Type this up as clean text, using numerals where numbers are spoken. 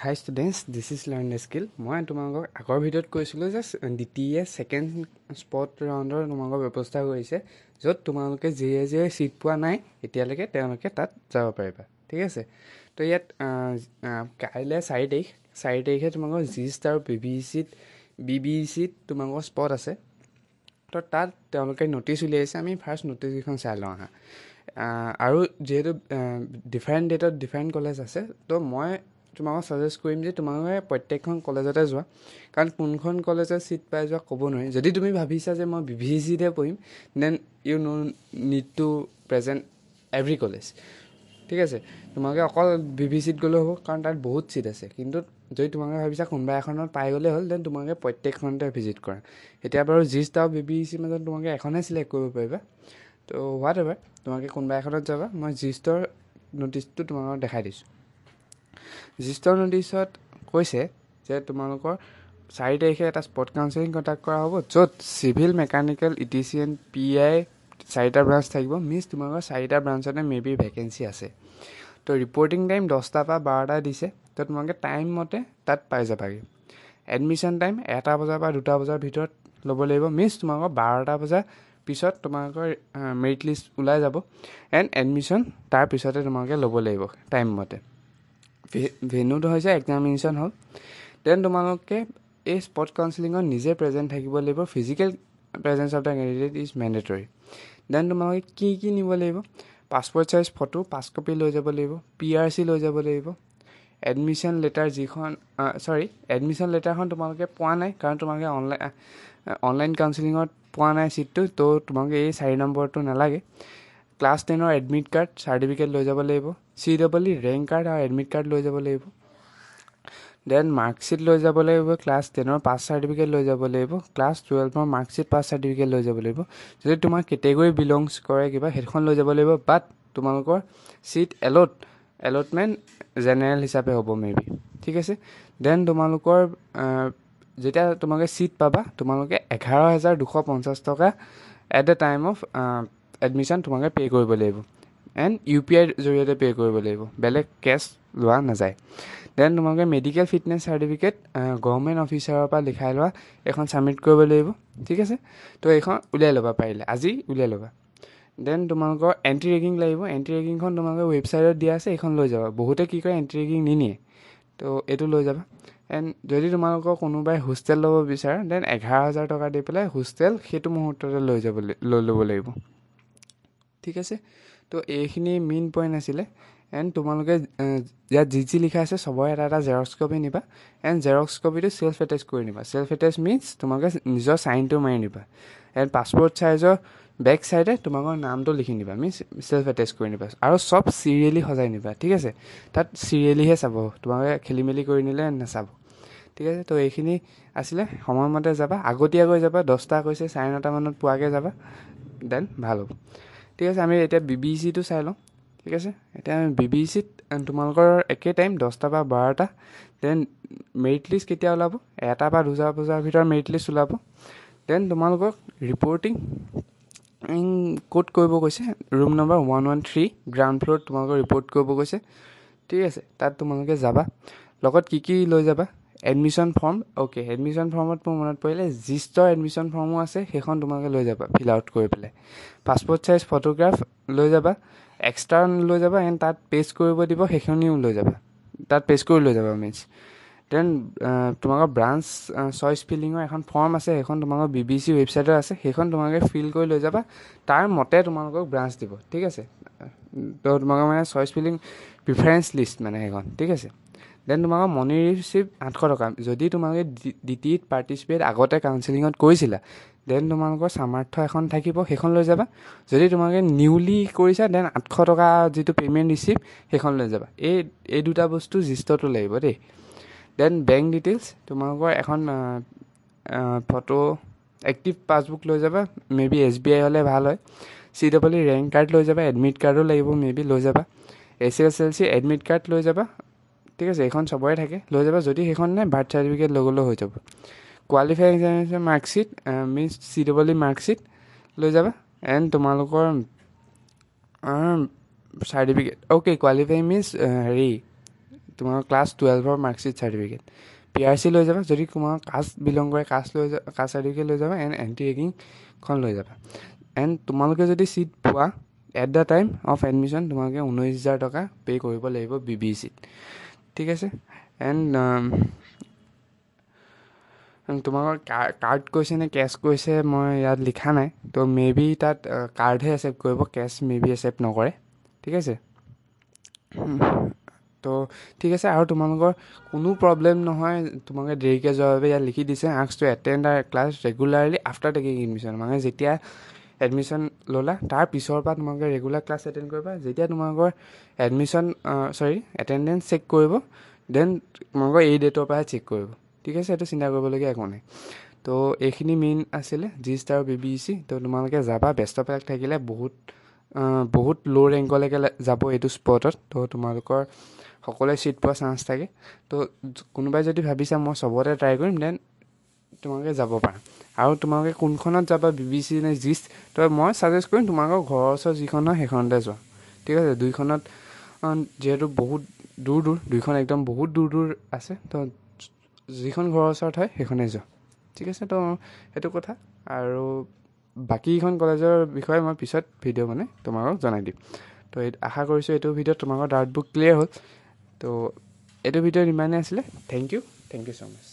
Hi students, this is Learn the Skill. মই তোমালোকক আগৰ ভিডিঅ'ত কৈছিলোঁ যে DTE ছেকেণ্ড স্পট ৰাউণ্ডৰ তোমালোকৰ ব্যৱস্থা কৰিছে য'ত তোমালোকে যিয়ে ছিট পোৱা নাই এতিয়ালৈকে তেওঁলোকে তাত যাব পাৰিবা ঠিক আছে। তো ইয়াত কাইলৈ 4 তাৰিখে তোমালোকৰ জিষ্ট আৰু BBECত তোমালোকৰ স্পট আছে। তো তাত তেওঁলোকে ন'টিচ উলিয়াইছে, আমি ফাৰ্ষ্ট ন'টিচকেইখন চাই লওঁ আহা। আৰু যিহেতু ডিফাৰেণ্ট ডেটত ডিফাৰেণ্ট কলেজ আছে, তো মই তোমালোকক ছাজেষ্ট কৰিম যে তোমালোকে প্ৰত্যেকখন কলেজতে যোৱা, কাৰণ কোনখন কলেজত ছিট পাই যোৱা ক'ব নোৱাৰি। যদি তুমি ভাবিছা যে মই BBECতে পঢ়িম, then you need to present every college ঠিক আছে। তোমালোকে অকল BBECত গ'লেও হ'ব, কাৰণ তাত বহুত ছিট আছে। কিন্তু যদি তোমালোকে ভাবিছা কোনোবা এখনত পাই গ'লে হ'ল, দেন তোমালোকে প্ৰত্যেকখনতে ভিজিট কৰা। এতিয়া বাৰু জিষ্ট আৰু BBECৰ মাজত তোমালোকে এখনে ছিলেক্ট কৰিব পাৰিবা। তো হোৱাট এভাৰ, তোমালোকে কোনোবা এখনত যাবা। মই জিষ্টৰ ন'টিচটো তোমালোকক দেখাই দিছোঁ। জিষ্টৰ ন'টিচত কৈছে যে তোমালোকৰ 4 তাৰিখে এটা স্পট কাউন্সেলিং কণ্টাক্ট কৰা হ'ব, য'ত চিভিল, মেকানিকেল, ETCN, PI 4টা ব্ৰাঞ্চ থাকিব। মিনছ তোমালোকৰ 4টা ব্ৰাঞ্চতে মে বি ভেকেঞ্চি আছে। তো ৰিপৰ্টিং টাইম 10টা পৰা 12টা দিছে। তো তোমালোকে টাইম মতে তাত পাই যাবাগৈ। এডমিশ্যন টাইম 1টা বজাৰ পৰা 2টা বজাৰ ভিতৰত ল'ব লাগিব। মিনছ তোমালোকৰ 12টা বজাৰ পিছত তোমালোকৰ মেৰিট লিষ্ট ওলাই যাব, এণ্ড এডমিশ্যন তাৰ পিছতে তোমালোকে ল'ব লাগিব টাইম মতে। ভেন্যুটো হৈছে এক্সামিনেশ্যন হ'ল। দেন তোমালোকে এই স্পট কাউন্সেলিঙত নিজে প্ৰেজেণ্ট থাকিব লাগিব। Physical presence of the candidate is mandatory. Then তোমালোকে কি নিব লাগিব? পাছপৰ্ট চাইজ ফটো 5 কপি লৈ যাব লাগিব, PRC লৈ যাব লাগিব, এডমিশ্যন লেটাৰ এডমিশ্যন লেটাৰখন তোমালোকে পোৱা নাই, কাৰণ তোমালোকে অনলাইন কাউন্সেলিঙত পোৱা নাই ছিটটো। তো তোমালোকে এই 4 নম্বৰটো নালাগে। ক্লাছ 10ৰ এডমিট কাৰ্ড চাৰ্টিফিকেট লৈ যাব লাগিব, CEE ৰেংক কাৰ্ড আৰু এডমিট কাৰ্ড লৈ যাব লাগিব। দেন মাৰ্কশ্বিট লৈ যাব লাগিব, ক্লাছ 10ৰ পাছ চাৰ্টিফিকেট লৈ যাব লাগিব, ক্লাছ 12ৰ মাৰ্কশ্বিট পাছ চাৰ্টিফিকেট লৈ যাব লাগিব। যদি তোমাৰ কেটেগৰী বিলংছ কৰে কিবা, সেইখন লৈ যাব লাগিব। বাট তোমালোকৰ ছিট এলটমেণ্ট জেনেৰেল হিচাপে হ'ব মে বি ঠিক আছে। দেন তোমালোকৰ যেতিয়া তোমালোকে ছিট পাবা, তোমালোকে 11,250 টকা at the time of admission তোমালোকে পে' কৰিব লাগিব, এণ্ড UPI জৰিয়তে পে' কৰিব লাগিব, বেলেগ কেছ লোৱা নাযায়। দেন তোমালোকে মেডিকেল ফিটনেছ চাৰ্টিফিকেট গভৰ্ণমেণ্ট অফিচাৰৰ পৰা লিখাই লোৱা এখন ছাবমিট কৰিব লাগিব ঠিক আছে। তো এইখন উলিয়াই ল'বা, পাৰিলে আজি উলিয়াই ল'বা। দেন তোমালোকৰ এণ্ট্ৰি ৰেগিং লাগিব। এণ্ট্ৰি ৰেগিংখন তোমালোকে ৱেবছাইটত দিয়া আছে, এইখন লৈ যাবা। বহুতে কি কৰে এণ্ট্ৰি ৰেগিং নিনিয়ে, তো এইটো লৈ যাবা। এণ্ড যদি তোমালোকৰ কোনোবাই হোষ্টেল ল'ব বিচাৰে, দেন 11,000 টকা দি পেলাই হোষ্টেল সেইটো মুহূৰ্ততে লৈ ল'ব লাগিব ঠিক আছে। তো এইখিনি মেইন পইণ্ট আছিলে। এণ্ড তোমালোকে ইয়াত যি লিখা আছে চবৰে এটা জেৰক্স কপি নিবা, এণ্ড জেৰক্স কপিটো ছেল্ফ এটেচ কৰি নিবা। ছেল্ফ এটেচ মিনছ তোমালোকে নিজৰ চাইনটো মাৰি নিবা, এণ্ড পাছপৰ্ট চাইজৰ বেক চাইডে তোমালোকৰ নামটো লিখি নিবা, মিনছ ছেল্ফ এটেচ কৰি নিবা। আৰু চব চিৰিয়েলি সজাই নিবা ঠিক আছে। তাত চিৰিয়েলিহে চাব, তোমালোকে খেলি মেলি কৰি নিলে নাচাব ঠিক আছে। তো এইখিনি আছিলে। সময়মতে যাবা, আগতীয়াকৈ যাবা। 10টা কৈছে, 9:30 মানত পোৱাকৈ যাবা, দেন ভাল হ'ব ঠিক আছে। আমি এতিয়া BBECটো চাই লওঁ ঠিক আছে। এতিয়া আমি BBECত তোমালোকৰ একে টাইম 10টা পৰা 12টা। দেন মেৰিট লিষ্ট কেতিয়া ওলাব? 1টা পৰা 2টা বজাৰ ভিতৰত মেৰিট লিষ্ট ওলাব। দেন তোমালোকক ৰিপৰ্টিং ক'ত কৰিব কৈছে? ৰুম নম্বৰ 113 গ্ৰাউণ্ড ফ্ল'ৰত তোমালোকক ৰিপৰ্ট কৰিব কৈছে ঠিক আছে। তাত তোমালোকে যাবা। লগত কি লৈ যাবা? Admission form. অ'কে, এডমিশ্যন ফৰ্মত মোৰ মনত পৰিলে জিষ্টৰ এডমিশ্যন ফৰ্মো আছে, সেইখন তোমালোকে লৈ যাবা ফিল আউট কৰি পেলাই। পাছপৰ্ট চাইজ ফটোগ্ৰাফ লৈ যাবা, এক্সট্ৰা লৈ যাবা, এণ্ড তাত পেষ্ট কৰিব দিব, সেইখিনিও লৈ যাবা। তাত পেষ্ট কৰি লৈ যাবা মিনছ। দেন তোমালোকৰ ব্ৰাঞ্চ চইচ ফিলিঙৰ এখন ফৰ্ম আছে, সেইখন তোমালোকৰ BBEC ৱেবছাইটত আছে, সেইখন তোমালোকে ফিল কৰি লৈ যাবা। তাৰ মতে তোমালোকক ব্ৰাঞ্চ দিব ঠিক আছে। তো তোমালোকৰ মানে চইচ ফিলিং প্ৰিফাৰেঞ্চ লিষ্ট মানে সেইখন ঠিক আছে। দেন তোমালোকৰ মনি ৰিচিপ্ট 800 টকা। যদি তোমালোকে DTEত পাৰ্টিচিপেট আগতে কাউন্সেলিঙত কৰিছিলা, দেন তোমালোকৰ সামৰ্থ্য এখন থাকিব, সেইখন লৈ যাবা। যদি তোমালোকে নিউলি কৰিছা, দেন 800 টকা যিটো পে'মেণ্ট ৰিচিপ্ট সেইখন লৈ যাবা। এই দুটা বস্তু জিষ্টতো লাগিব দেই। দেন বেংক ডিটেইলছ, তোমালোকৰ এখন ফটো এক্টিভ পাছবুক লৈ যাবা, মে বি SBI হ'লে ভাল হয়। CEE ৰেংক কাৰ্ড লৈ যাবা, এডমিট কাৰ্ডো লাগিব মে বি লৈ যাবা। SSLC এডমিট কাৰ্ড লৈ যাবা ঠিক আছে। এইখন চবৰে থাকে, লৈ যাবা। যদি সেইখন নাই, বাৰ্থ চাৰ্টিফিকেট লৈ গ'লেও হৈ যাব। Qualify examination marksheet means CEE marksheet লৈ যাবা, এণ্ড তোমালোকৰ চাৰ্টিফিকেট। অ'কে, কোৱালিফাই মিনছ তোমালোকৰ ক্লাছ 12ৰ মাৰ্কশ্বিট চাৰ্টিফিকেট, PRC লৈ যাবা, যদি তোমাৰ কাষ্ট বিলং কৰে কাষ্ট চাৰ্টিফিকেট লৈ যাবা, এণ্ড এণ্টি ৰেগিংখন লৈ যাবা। এণ্ড তোমালোকে যদি চিট পোৱা at the time of admission তোমালোকে 19,000 টকা পে' কৰিব লাগিব BBECত, ঠিক আছে। এণ্ড তোমালোকৰ কাৰ্ড কৈছে নে কেছ কৈছে মই ইয়াত লিখা নাই, তো মে বি তাত কাৰ্ডহে একচেপ্ট কৰিব, কেছ মে বি একচেপ্ট নকৰে, ঠিক আছে। তো ঠিক আছে, আৰু তোমালোকৰ কোনো প্ৰব্লেম নহয় তোমালোকে দেৰিকৈ যোৱাৰ বাবে ইয়াত লিখি দিছে ask two attend the class regularly after taking admission, মানে যেতিয়া এডমিশ্যন ল'লা তাৰ পিছৰ পৰা তোমালোকে ৰেগুলাৰ ক্লাছ এটেণ্ড কৰিবা। যেতিয়া তোমালোকৰ এটেণ্ডেঞ্চ চেক কৰিব, দেন তোমালোকৰ এই ডেটৰ পৰাহে চেক কৰিব, ঠিক আছে। এইটো চিন্তা কৰিবলগীয়া একো নাই। তো এইখিনি মেইন আছিলে G-STAR আৰু BBEC। তো তোমালোকে যাবা, বেষ্ট অফ লাক থাকিলে, বহুত ল' ৰেংকলৈকে যাব এইটো স্পটত। তো তোমালোকৰ সকলোৱে ছিট পোৱাৰ চান্স থাকে। তো কোনোবাই যদি ভাবিছা মই চবতে ট্ৰাই কৰিম, দেন তোমালোকে যাব পাৰা। আৰু তোমালোকে কোনখনত যাবা, BBEC নে G-STAR, তো মই ছাজেষ্ট কৰিম তোমালোকৰ ঘৰৰ ওচৰত যিখন হয় সেইখনতে যোৱা, ঠিক আছে। দুইখনত যিহেতু বহুত দূৰ দুইখন একদম বহুত দূৰ আছে, তো যিখন ঘৰৰ ওচৰত হয় সেইখনেই যোৱা, ঠিক আছে। তো সেইটো কথা। আৰু বাকীকেইখন কলেজৰ বিষয়ে মই পিছত ভিডিঅ' মানে তোমালোকক জনাই দিম। তো আশা কৰিছোঁ এইটো ভিডিঅ'ত তোমালোকৰ ডাউটবোৰ ক্লিয়াৰ হ'ল। তো এইটো ভিডিঅ'ত ইমানেই আছিলে। Thank you so' much.